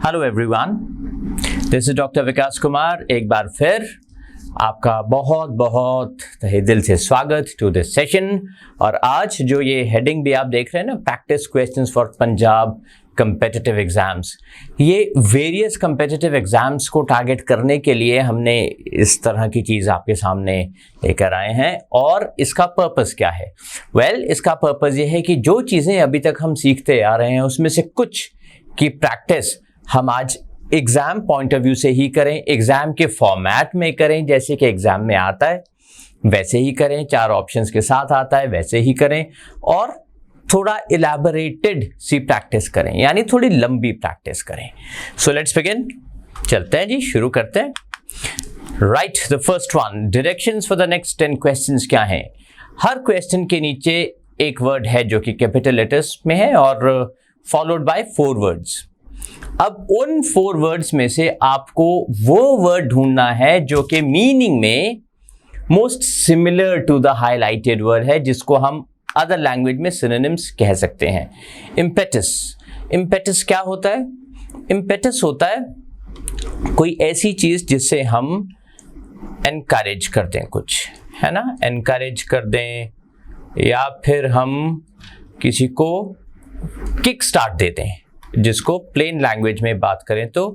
Hello everyone, this is doctor Vikas Kumar. एक बार फिर आपका बहुत बहुत तहे दिल से स्वागत टू दिस सेशन। और आज जो ये हेडिंग भी आप देख रहे हैं ना, practice questions for Punjab competitive exams, ये वेरियस कंपेटिटिव एग्जाम्स को टारगेट करने के लिए हमने इस तरह की चीज़ आपके सामने लेकर आए हैं। और इसका पर्पस क्या है? इसका पर्पस ये है कि जो चीज़ें अभी तक हम सीखते आ रहे हैं उसमें से कुछ की प्रैक्टिस हम आज एग्ज़ाम पॉइंट ऑफ व्यू से ही करें, एग्ज़ाम के फॉर्मेट में करें, जैसे कि एग्ज़ाम में आता है वैसे ही करें, 4 ऑप्शंस के साथ आता है वैसे ही करें, और थोड़ा इलैबोरेटेड सी प्रैक्टिस करें, यानी थोड़ी लंबी प्रैक्टिस करें। सो लेट्स बिगिन, चलते हैं जी, शुरू करते हैं। Right, the first one, directions for the next 10 questions क्या हैं? हर क्वेश्चन के नीचे एक वर्ड है जो कि कैपिटल लेटर्स में है और फॉलोड बाय 4 वर्ड्स। अब उन 4 वर्ड्स में से आपको वो वर्ड ढूंढना है जो कि मीनिंग में most similar to the highlighted word है, जिसको हम अदर लैंग्वेज में सिनोनिम्स कह सकते हैं। इम्पेटस, इम्पेटस क्या होता है? इम्पेटस होता है कोई ऐसी चीज जिससे हम एनकरेज कर दें, कुछ है ना, एनकरेज कर दें, या फिर हम किसी को किक स्टार्ट दे दें, जिसको प्लेन लैंग्वेज में बात करें तो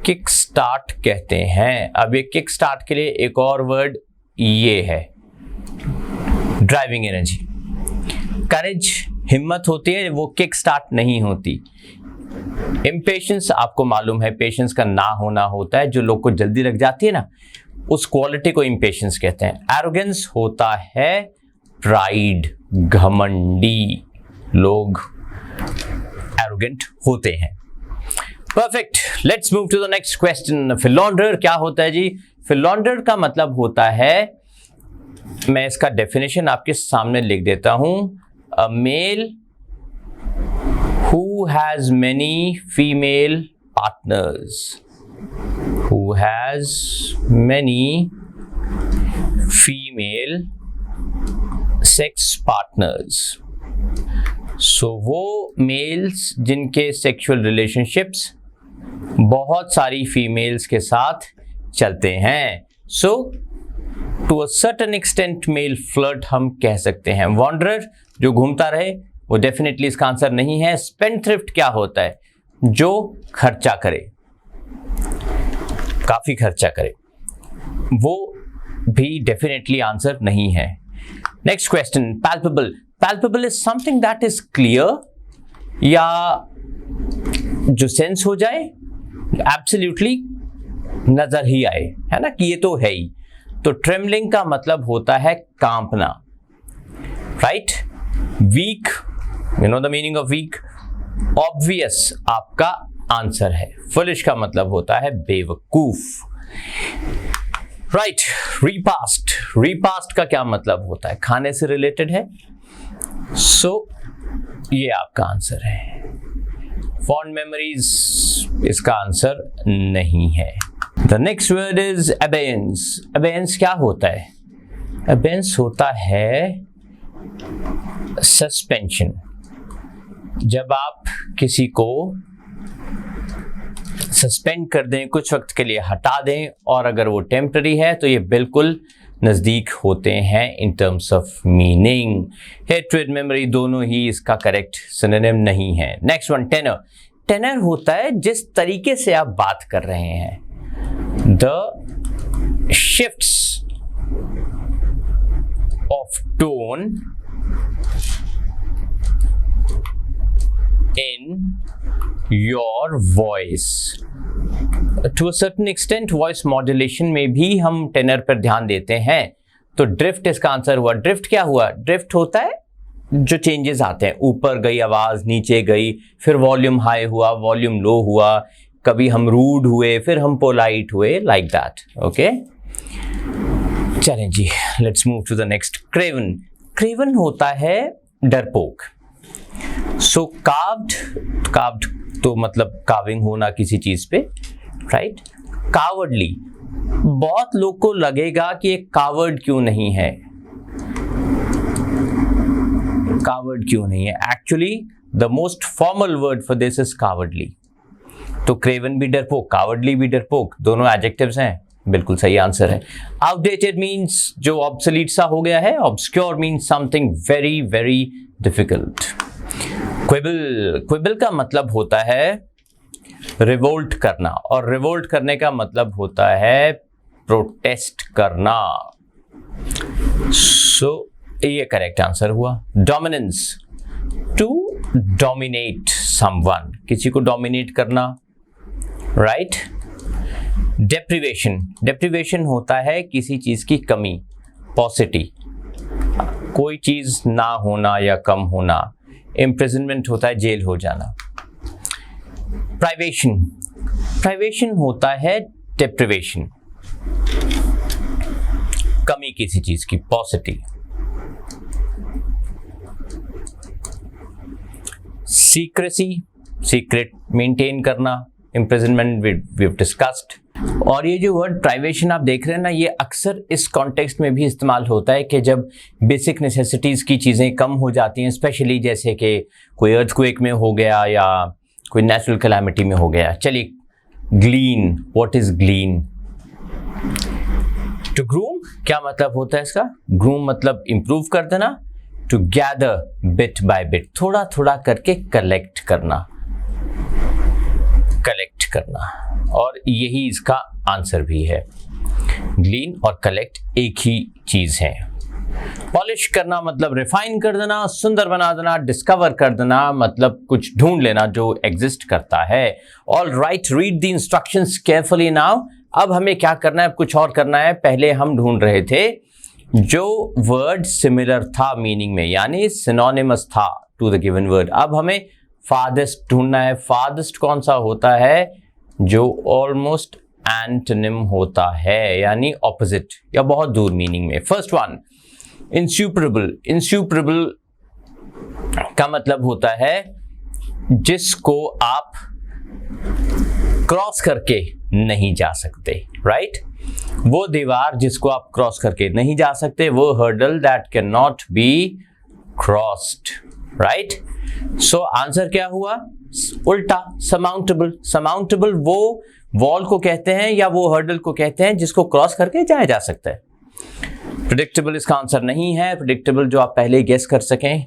किक स्टार्ट कहते हैं। अब ये किक स्टार्ट के लिए एक और वर्ड ये है, ड्राइविंग एनर्जी। करेज हिम्मत होती है, वो किक स्टार्ट नहीं होती। इम्पेशंस आपको मालूम है, पेशेंस का ना होना होता है, जो लोग को जल्दी लग जाती है ना, उस क्वालिटी को इम्पेशंस कहते हैं। एरोगेंस होता है प्राइड, घमंडी लोग एरोगेंट होते हैं। Perfect, let's move to the next question. Philander क्या होता है जी? फिलॉन्डर का मतलब होता है, मैं इसका डेफिनेशन आपके सामने लिख देता हूं, a male who has many female partners, who has many female sex partners. So वो मेल्स जिनके सेक्सुअल रिलेशनशिप्स बहुत सारी फीमेल्स के साथ चलते हैं। So to a certain extent male flirt हम कह सकते हैं। वॉन्डरर जो घूमता रहे, वो डेफिनेटली इसका आंसर नहीं है। स्पेंडथ्रिफ्ट क्या होता है? जो खर्चा करे, काफी खर्चा करे, वो भी डेफिनेटली आंसर नहीं है। Next question, palpable. Palpable is something that is clear, या जो सेंस हो जाए, एब्सोल्युटली नजर ही आए, है ना, कि ये तो है ही। तो ट्रेमलिंग का मतलब होता है कांपना, right. Weak, you know the meaning of weak. Obvious आपका आंसर है। फुलिश का मतलब होता है बेवकूफ, राइट। रीपास्ट, रीपास्ट का क्या मतलब होता है? खाने से रिलेटेड है, सो ये आपका आंसर है। फॉन्ड मेमोरीज इसका आंसर नहीं है। The next word is abeyance. Abeyance क्या होता है? अबेयंस होता है सस्पेंशन। जब आप किसी को सस्पेंड कर दें, कुछ वक्त के लिए हटा दें, और अगर वो टेम्पररी है तो ये बिल्कुल नजदीक होते हैं in terms of meaning. Hatred, memory दोनों ही इसका करेक्ट सिनोनिम नहीं है। Next one, tenor. टेनर होता है जिस तरीके से आप बात कर रहे हैं, the shifts of tone in your voice. To a certain extent voice modulation में भी हम टेनर पर ध्यान देते हैं। तो ड्रिफ्ट इसका आंसर हुआ। ड्रिफ्ट क्या हुआ? ड्रिफ्ट होता है जो चेंजेस आते हैं, ऊपर गई आवाज, नीचे गई, फिर वॉल्यूम हाई हुआ, वॉल्यूम लो हुआ, कभी हम रूड हुए, फिर हम पोलाइट हुए, लाइक दैट। ओके, चलें जी, let's move to the next. Craven. Craven होता है डरपोक। सो कार्व्ड, कार्व्ड तो मतलब कार्विंग होना किसी चीज पे, राइट। कावर्डली, बहुत लोग को लगेगा कि एक कावर्ड क्यों नहीं है, कावर्ड क्यों नहीं है। Actually the most formal word for this is cowardly. तो क्रेवन भी डरपोक, कावर्डली भी डरपोक, दोनों एडजेक्टिव्स हैं, बिल्कुल सही आंसर है। आउटडेटेड मीन्स जो ऑब्सोलीट सा हो गया है, obscure means something very very difficult. Quibble, quibble का मतलब होता है रिवोल्ट करना, और रिवोल्ट करने का मतलब होता है प्रोटेस्ट करना। सो ये करेक्ट आंसर हुआ। डोमिनेंस, टू डोमिनेट समवन, किसी को डोमिनेट करना, राइट। डेप्रिवेशन, डेप्रिवेशन होता है किसी चीज की कमी, पॉसिटी, कोई चीज ना होना या कम होना। इम्प्रिजनमेंट होता है जेल हो जाना। प्राइवेशन, प्राइवेशन होता है डेप्रिवेशन, कमी किसी चीज की, पॉसिटी। सीक्रेसी, सीक्रेट मेंटेन करना, इम्प्रिजनमेंट वी डिस्कस्ड। और ये जो वर्ड प्राइवेशन आप देख रहे हैं ना, ये अक्सर इस कॉन्टेक्स्ट में भी इस्तेमाल होता है कि जब बेसिक नेसेसिटीज की चीज़ें कम हो जाती हैं, स्पेशली जैसे कि कोई अर्थक्वेक में हो गया या कोई नेचुरल कैलामिटी में हो गया। चलिए, ग्लीन, व्हाट इज ग्लीन? टू ग्रूम, क्या मतलब होता है इसका? ग्रूम मतलब इंप्रूव कर देना। Together bit by bit, थोड़ा थोड़ा करके कलेक्ट करना, कलेक्ट करना, और यही इसका आंसर भी है। ग्लीन और कलेक्ट एक ही चीज है। पॉलिश करना मतलब रिफाइन कर देना, सुंदर बना देना। डिस्कवर कर देना मतलब कुछ ढूंढ लेना जो एग्जिस्ट करता है। All right, read the instructions carefully now. अब हमें क्या करना है, कुछ और करना है। पहले हम ढूंढ रहे थे जो वर्ड सिमिलर था मीनिंग में, यानी सिनोनिमस था टू द गिवन वर्ड। अब हमें फादेस्ट ढूंढना है। फादेस्ट कौन सा होता है? जो ऑलमोस्ट एंटोनिम होता है, यानी ऑपोजिट या बहुत दूर मीनिंग में। First one, इंस्यूपरेबल। इंस्यूपरेबल का मतलब होता है जिसको आप क्रॉस करके नहीं जा सकते, राइट। वो दीवार जिसको आप क्रॉस करके नहीं जा सकते, वो hurdle that can not be crossed, right. So answer क्या हुआ? उल्टा, समाउंटेबल। समाउंटेबल वो वॉल को कहते हैं या वो हर्डल को कहते हैं जिसको क्रॉस करके जाया जा सकता है। प्रेडिक्टेबल इसका आंसर नहीं है। प्रेडिक्टेबल जो आप पहले गेस कर सकें।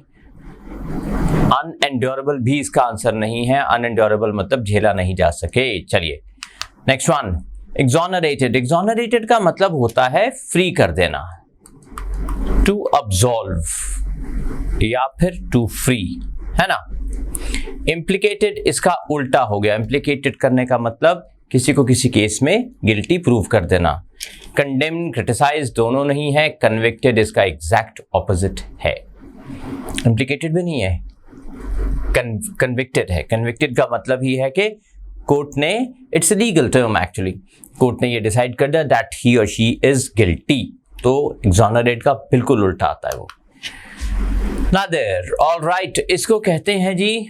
अनएंड्योरेबल भी इसका आंसर नहीं है। अनएंड्योरेबल मतलब झेला नहीं जा सके। चलिए नेक्स्ट वन, एक्सोनरेटेड। एक्सोनरेटेड का मतलब होता है फ्री कर देना, टू अब्सॉल्व या फिर टू फ्री, है ना। इम्प्लीकेटेड इसका उल्टा हो गया। इम्प्लीकेटेड करने का मतलब किसी को किसी केस में गिल्टी प्रूव कर देना। कंडेम्ड, क्रिटिसाइज दोनों नहीं है। कन्विक्टेड इसका एग्जैक्ट ऑपोजिट है। इम्प्लीकेटेड भी नहीं है, कन्विक्टेड है। कन्विक्टेड का मतलब ही है कि कोर्ट ने, it's legal term actually, court ने ये डिसाइड कर दिया दैट ही और शी इज गिल्टी। तो एक्सोनरेट का बिल्कुल उल्टा आता है वो। नादर, ऑल राइट, इसको कहते हैं जी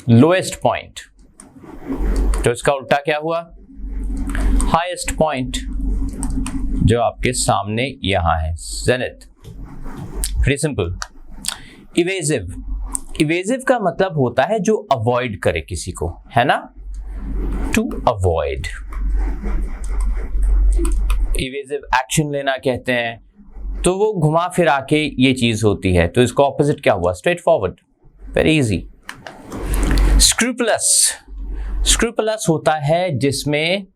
लोएस्ट पॉइंट। तो इसका उल्टा क्या हुआ? हाईएस्ट पॉइंट, जो आपके सामने यहां है, zenith. Very simple. Evasive. Evasive का मतलब होता है जो अवॉइड करे किसी को, है ना, टू अवॉइड। इवेजिव एक्शन लेना कहते हैं। तो वो घुमा फिरा के ये चीज होती है। तो इसका ऑपोजिट क्या हुआ? Straightforward, very easy. Scrupulous. Scrupulous होता है जिसमें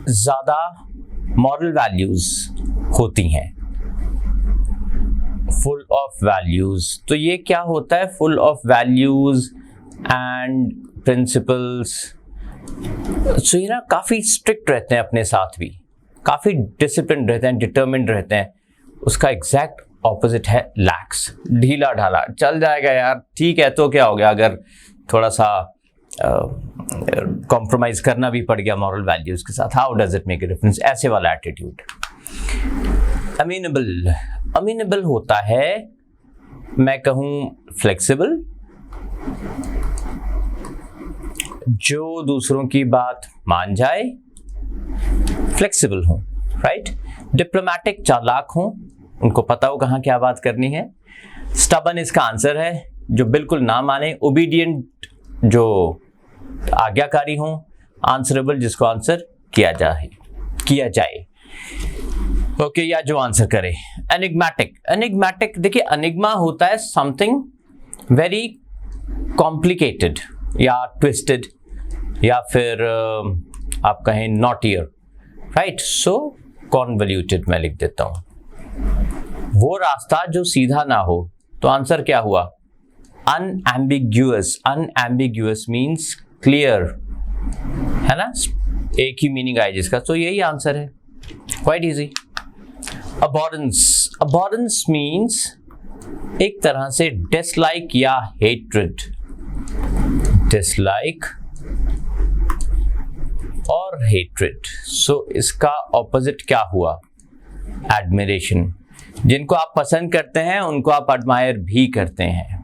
ज्यादा मॉरल वैल्यूज होती हैं, फुल ऑफ वैल्यूज। तो ये क्या होता है? Full of values and principles. So ये ना काफी स्ट्रिक्ट रहते हैं अपने साथ भी, काफी डिसिप्लिन रहते हैं, डिटर्मिन्ड रहते हैं। उसका एग्जैक्ट ऑपोजिट है लैक्स, ढीला ढाला, चल जाएगा यार, ठीक है तो क्या हो गया अगर थोड़ा सा कॉम्प्रोमाइज करना भी पड़ गया मॉरल वैल्यूज के साथ। How does it make a difference? ऐसे वाला एटीट्यूड। अमीनेबल। अमीनेबल होता है, मैं कहूं फ्लेक्सिबल, जो दूसरों की बात मान जाए, फ्लेक्सिबल हो, राइट। डिप्लोमेटिक, चालाक हो, उनको पता हो कहाँ क्या बात करनी है। स्टबन इसका आंसर है, जो बिल्कुल ना माने। ओबीडियंट जो आज्ञाकारी हों, आंसरेबल जिसको आंसर किया जाए ओके या जो आंसर करे। एनिग्मेटिक देखिए, एनिग्मा होता है समथिंग वेरी कॉम्प्लिकेटेड या ट्विस्टेड या फिर आप कहें नॉटियर, राइट। सो कॉन्वल्यूटेड मैं लिख देता हूं, वो रास्ता जो सीधा ना हो। तो आंसर क्या हुआ? अनएम्बिग्यूअस मीन्स क्लियर, है ना, एक ही मीनिंग आए जिसका, तो यही आंसर है, क्वाइट इजी। अबॉरेंस मीन्स एक तरह से डिसलाइक या हेट्रेड, डिसलाइक और हेट्रेड। सो इसका ऑपोजिट क्या हुआ? एडमिरेशन। जिनको आप पसंद करते हैं उनको आप एडमायर भी करते हैं।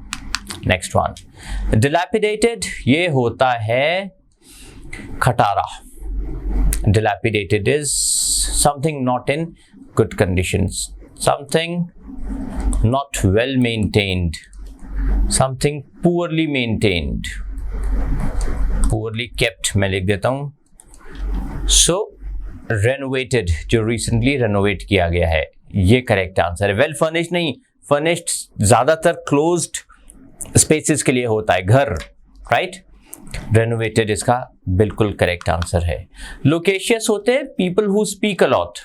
नेक्स्ट वन, डिलैपिडेटेड, ये होता है खटारा। Dilapidated is something not in good conditions, something not well maintained, something poorly maintained, poorly kept मैं लिख देता हूँ। So renovated, जो recently renovate किया गया है, ये करेक्ट आंसर है। वेल फर्निश्ड नहीं, फर्निश्ड ज्यादातर क्लोज्ड स्पेसेस के लिए होता है, घर, राइट। रेनोवेटेड इसका बिल्कुल करेक्ट आंसर है। लोकेशियस होते हैं people who speak a lot,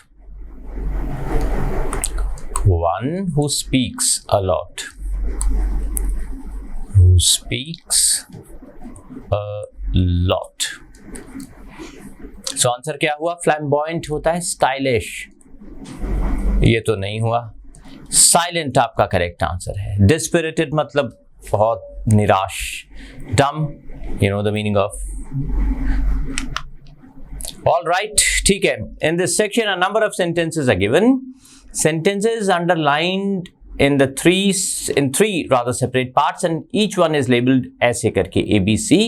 one who speaks a lot, who speaks a lot. So answer क्या हुआ? फ्लैम्बॉयंट होता है स्टाइलिश, ये तो नहीं हुआ। साइलेंट आपका करेक्ट आंसर है। डिस्पिरिटेड मतलब बहुत निराश, डम, you know the meaning of। all right, ठीक है। in this section a number of sentences are given, sentences underlined in three rather separate parts and each one is labeled ऐसे करके ABC।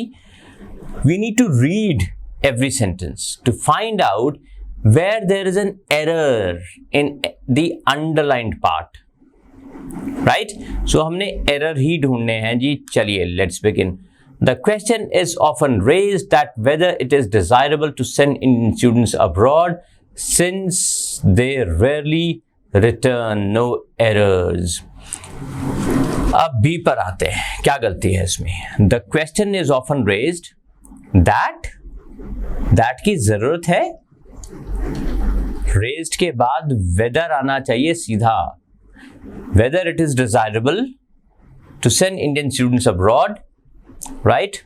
we need to read every sentence to find out where there is an error in the underlined part, right। so हमने error ही ढूंढने हैं जी। चलिए let's begin। The question is often raised that whether it is desirable to send Indian students abroad since they rarely return, no errors। अब B पर आते हैं, क्या गलती है इसमें? The question is often raised that की जरूरत है, raised के बाद whether आना चाहिए सीधा, whether it is desirable to send Indian students abroad, right.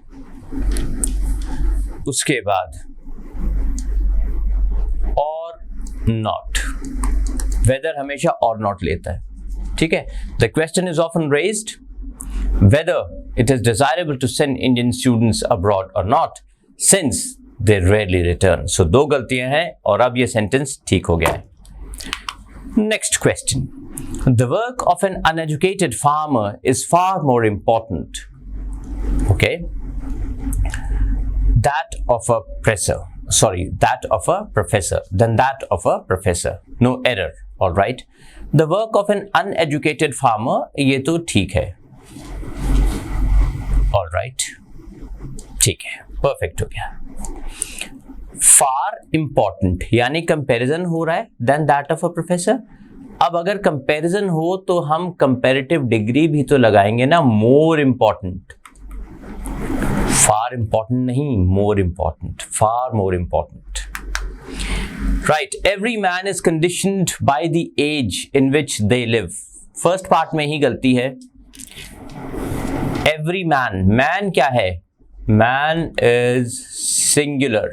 उसके बाद और नॉट, वेदर हमेशा और नॉट लेता है, ठीक है। The question is often raised whether it is desirable to send Indian students abroad और not since they rarely return. So दो गलतियां हैं और अब ये सेंटेंस ठीक हो गया है। Next question, the work of an uneducated farmer is far more important, okay, that of a professor than that of a professor, no error, all right। the work of an uneducated farmer, ये तो ठीक है, all right, ठीक है, perfect हो गया। far important यानी comparison हो रहा है than that of a professor। अब अगर कंपैरिजन हो तो हम कंपैरेटिव डिग्री भी तो लगाएंगे ना, मोर इंपॉर्टेंट, फार इंपॉर्टेंट नहीं, more important, far more important, right. Every man is conditioned by the age in which they live, first part में ही गलती है। एवरी मैन, मैन क्या है? मैन इज सिंगुलर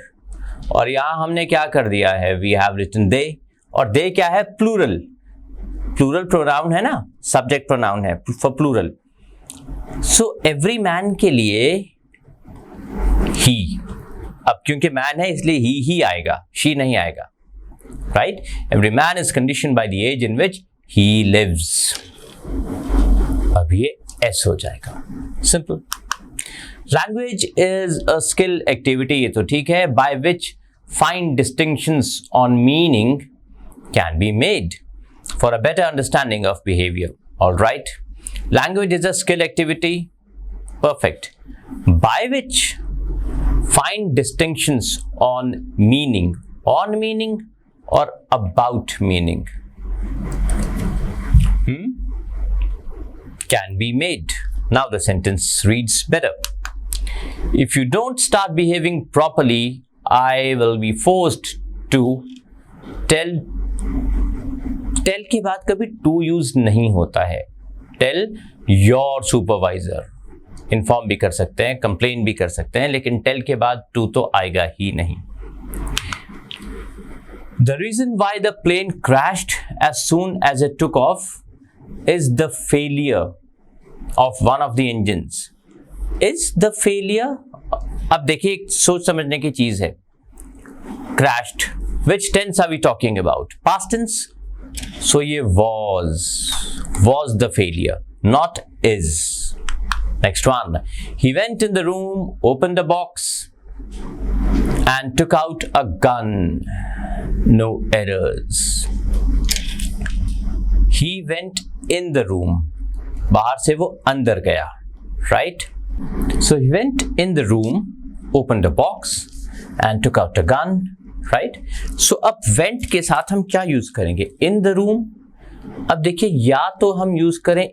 और यहां हमने क्या कर दिया है? वी हैव रिटन दे, और दे क्या है? प्लूरल, प्लूरल प्रोनाउन है ना, सब्जेक्ट प्रोनाउन है for plural. So every man के लिए ही, अब क्योंकि मैन है इसलिए ही आएगा, शी नहीं आएगा, right. Every man is condition by the age in which he lives, अब ये एस हो जाएगा, simple. Language is a skill activity, ये तो ठीक है, by which fine distinctions on meaning can be made for a better understanding of behaviour, all right. Language is a skill activity, perfect. By which find distinctions on meaning or about meaning can be made. Now the sentence reads better. If you don't start behaving properly, I will be forced to tell के बाद कभी to use नहीं होता है. Tell your supervisor. Inform भी कर सकते हैं, कंप्लेन भी कर सकते हैं, लेकिन टेल के बाद टू तो आएगा ही नहीं. The reason why the plane crashed as soon as it took off is the failure of one of the engines. Is the failure? अब देखिए, एक सोच समझने की चीज है. Crashed. Which tense are we talking about? Past tense. So ये was the failure, not is. Next one. He went in the room, opened the box, and took out a gun. No errors. He went in the room. बाहर से वो अंदर गया. Right? So he went in the room, opened the box, and took out a gun. Right? So अब went के साथ हम क्या यूज करेंगे? In the room. अब देखिए, या तो हम यूज करें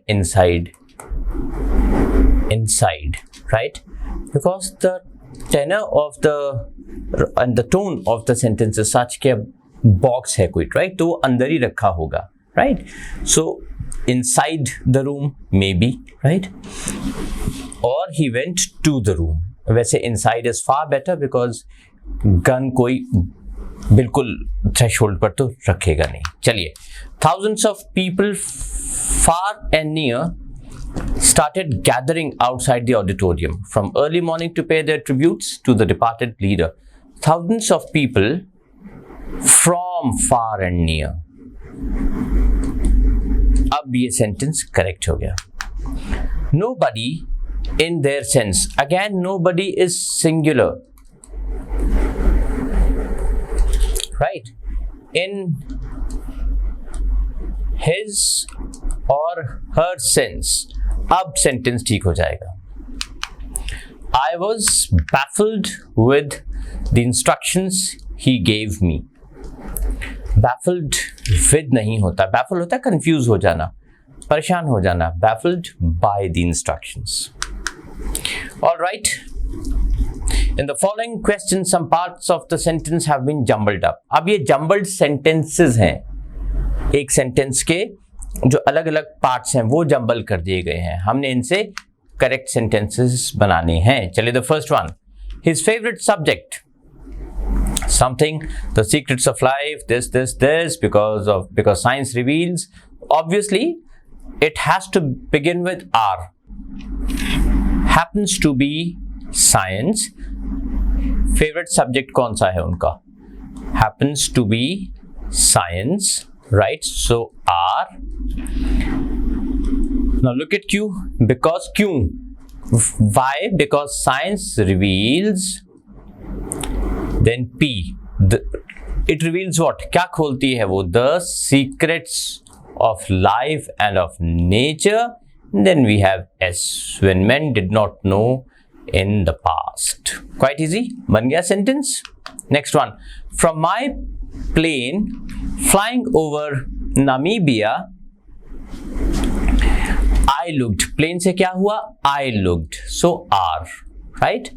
inside, right? Because the tenor of the tone of the sentence is such कि box है कोई, right? तो वो अंदर ही रखा होगा, right? So inside the room maybe, right? Or he went to the room. वैसे inside is far better because gun कोई बिल्कुल threshold पर तो रखेगा नहीं. चलिए, thousands of people far and near started gathering outside the auditorium from early morning to pay their tributes to the departed leader. Thousands of people from far and near. अब ये sentence correct हो gaya. Nobody in their sense. Again, nobody is singular. Right? In his or her sense. अब sentence ठीक हो जाएगा. I was baffled with the instructions he gave me. Baffled with नहीं होता. Baffled होता है confused हो जाना, परेशान हो जाना. Baffled by the instructions. All right. In the following questions, some parts of the sentence have been jumbled up. अब ये jumbled sentences हैं. एक सेंटेंस के जो अलग अलग पार्ट्स हैं वो जंबल कर दिए गए हैं. हमने इनसे करेक्ट सेंटेंसेस बनाने हैं. चलिए, the first one. His favourite subject something, the secrets of life, this because science reveals. Obviously it has to begin with R. happens to be science. Favourite subject कौन सा है उनका? happens to be science. Right? So R. Now look at Q. Because Q. Why? Because science reveals. Then P. It reveals what? क्या खोलती है वो? The secrets of life and of nature. Then we have S. When men did not know in the past. Quite easy. बन गया sentence. Next one. From my plane flying over Namibia, I looked. Plane से क्या हुआ? I looked. So R, right?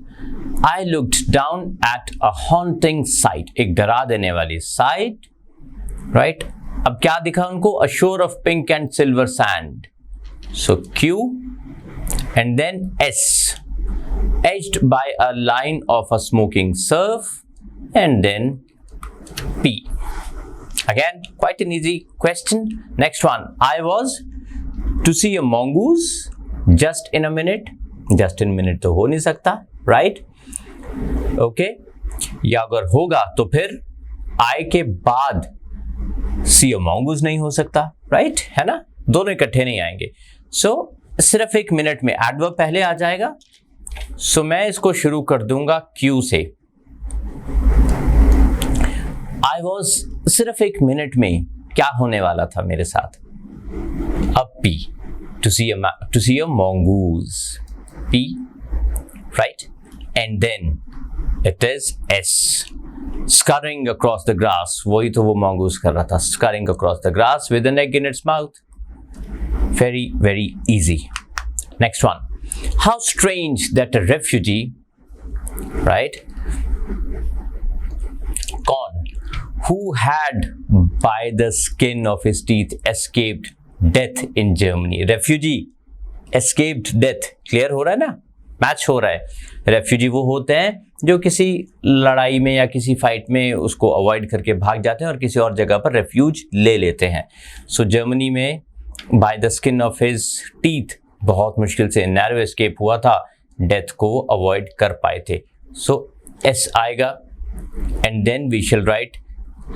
I looked down at a haunting sight. एक डरा देने वाली sight, right? अब क्या दिखा उनको? A shore of pink and silver sand. So Q and then S, edged by a line of a smoking surf, and then P. Again, quite an easy question. Next one. I was to see a mongoose just in a minute. Just in a minute तो हो नहीं सकता, right? Okay. या अगर होगा तो फिर I के बाद see a mongoose नहीं हो सकता, right? है ना? दोनों इकट्ठे नहीं आएंगे. So सिर्फ एक मिनट में एडवर्ब पहले आ जाएगा. So मैं इसको शुरू कर दूंगा Q से. I was सिर्फ एक मिनट में क्या होने वाला था मेरे साथ? अब P. To see a mongoose. P, right? And then it is S. Scurrying across the grass. वही तो वो mongoose कर रहा था. Scurrying across the grass with an egg in its mouth. Very, very easy. Next one. How strange that a refugee, right? Con, who had by the skin of his teeth escaped death in Germany. Refugee escaped death. Clear हो रहा है ना? Match हो रहा है. Refugee वो होते हैं जो किसी लड़ाई में या किसी फाइट में उसको अवॉइड करके भाग जाते हैं और किसी और जगह पर रेफ्यूज ले लेते हैं. सो जर्मनी में by the skin of his teeth बहुत मुश्किल से नैरो एस्केप हुआ था, डेथ को अवॉइड कर पाए थे. सो एस आएगा and then we shall write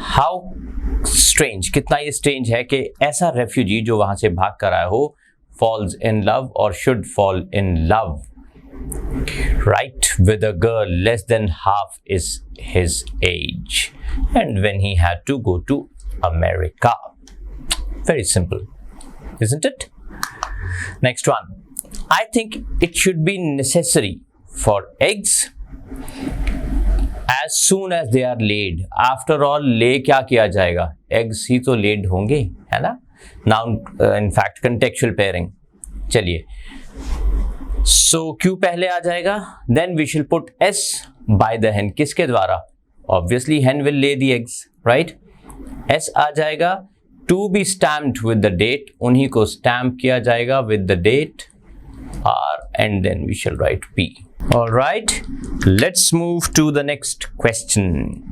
how strange. कितना ये स्ट्रेंज है कि ऐसा रेफ्यूजी जो वहां से भाग कर आया हो falls in love or should fall in love, right, with a girl less than half is his age, and when he had to go to America. Very simple, isn't it? Next one. I think it should be necessary for eggs as soon as they are laid. After all, lay क्या किया जाएगा? Eggs ही तो laid होंगे, है ना? Noun, in fact, contextual pairing. चलिए. So Q पहले आ जाएगा. Then we shall put S by the hen. किसके द्वारा? Obviously, hen will lay the eggs, right? S आ जाएगा. To be stamped with the date. उन्हीं को stamp किया जाएगा with the date. R and then we shall write P. All right. Let's move to the next question.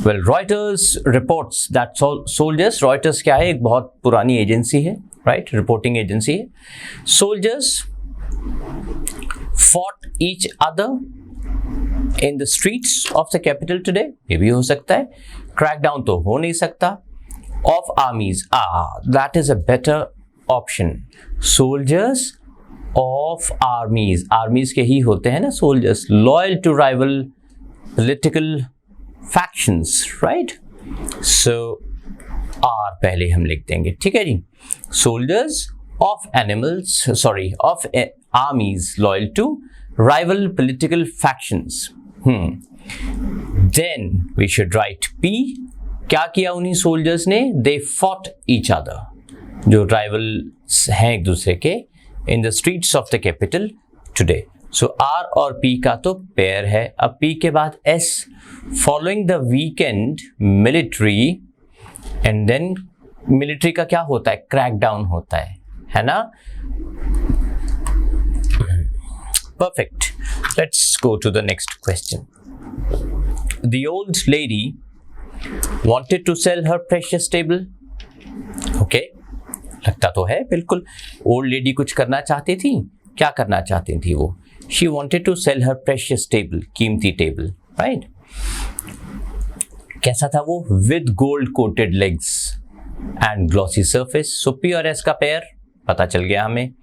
Well, Reuters reports that soldiers. Reuters क्या है? एक बहुत पुरानी agency है, right? Reporting एजेंसी है. Soldiers fought each other in the streets of the capital today. ये भी हो सकता है. Crackdown तो हो नहीं सकता. Of armies. That is a better option. Soldiers of armies. Armies के ही होते हैं ना soldiers. Loyal to rival political factions, right? So R पहले हम लिख देंगे, ठीक है जी. Soldiers of of armies loyal to rival political factions. Then we should write P. क्या किया उन्हीं soldiers ने? They fought each other. जो rivals हैं एक दूसरे के in the streets of the capital today. So R और P का तो पेयर है. अब P के बाद S. Following the weekend, military and then military का क्या होता है? Crackdown होता है ना? Perfect. Let's go to the next question. The old lady wanted to sell her precious stable. Okay. लगता तो है बिल्कुल. ओल्ड लेडी कुछ करना चाहती थी. क्या करना चाहती थी वो? She wanted to sell her precious table, कीमती टेबल, right? कैसा था वो? With gold coated legs and glossy surface. So P और S का पेयर पता चल गया हमें.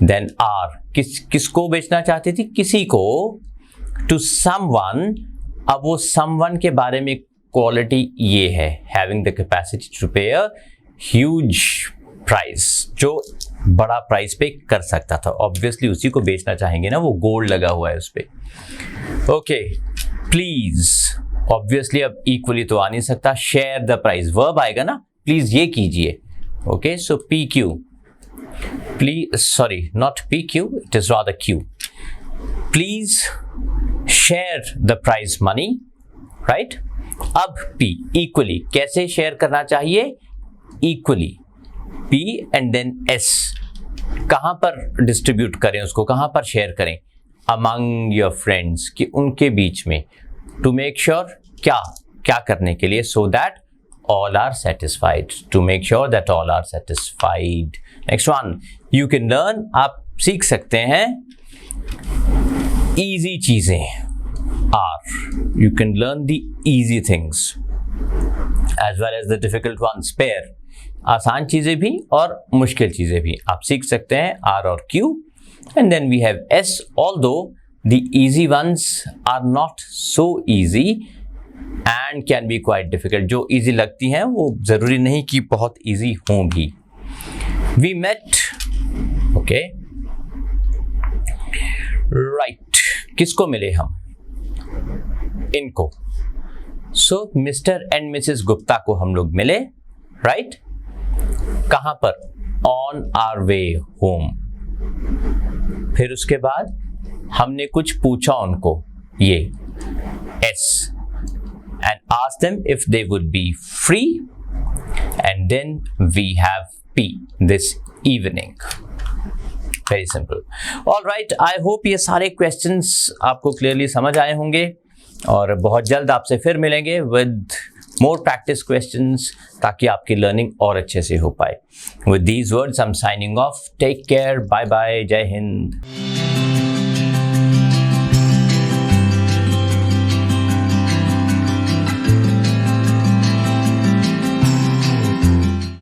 Then R. किसको बेचना चाहती थी? किसी को. To someone. अब वो someone के बारे में क्वालिटी ये है. Having the capacity to pay a huge price, जो बड़ा प्राइस पे कर सकता था. ऑब्वियसली उसी को बेचना चाहेंगे ना, वो गोल्ड लगा हुआ है उस पे. ओके. प्लीज. ऑब्वियसली अब इक्वली तो आ नहीं सकता. Share the price. वर्ब आएगा ना. प्लीज ये कीजिए. Okay. So P Q. Please, sorry, not P Q, it is rather Q. Please share the price money, right. अब पी इक्वली. कैसे शेयर करना चाहिए? Equally. P and then S. कहां पर डिस्ट्रीब्यूट करें उसको? कहां पर शेयर करें? Among your friends, कि उनके बीच में. To make sure क्या करने के लिए? So that all are satisfied. To make sure that all are satisfied. Next one. You can learn. आप सीख सकते हैं easy चीजें. R. You can learn the easy things as well as the difficult ones. Pair. आसान चीजें भी और मुश्किल चीजें भी आप सीख सकते हैं. R और Q. And then we have S. Although the easy ones are not so easy and can be quite difficult. जो easy लगती हैं वो जरूरी नहीं कि बहुत easy हों भी. We met. Okay. राइट, किसको मिले हम? इनको। So Mr and Mrs Gupta को हम लोग मिले, राइट? कहां पर? On our way home. फिर उसके बाद हमने कुछ पूछा उनको, ये S, and asked them if they would be free, and then we have P, this evening. Very simple. Alright, I hope ये सारे क्वेश्चंस आपको क्लियरली समझ आए होंगे और बहुत जल्द आपसे फिर मिलेंगे विद more practice questions ताकि आपकी learning और अच्छे से हो पाए। With these words, I'm signing off. Take care. Bye bye. Jai Hind.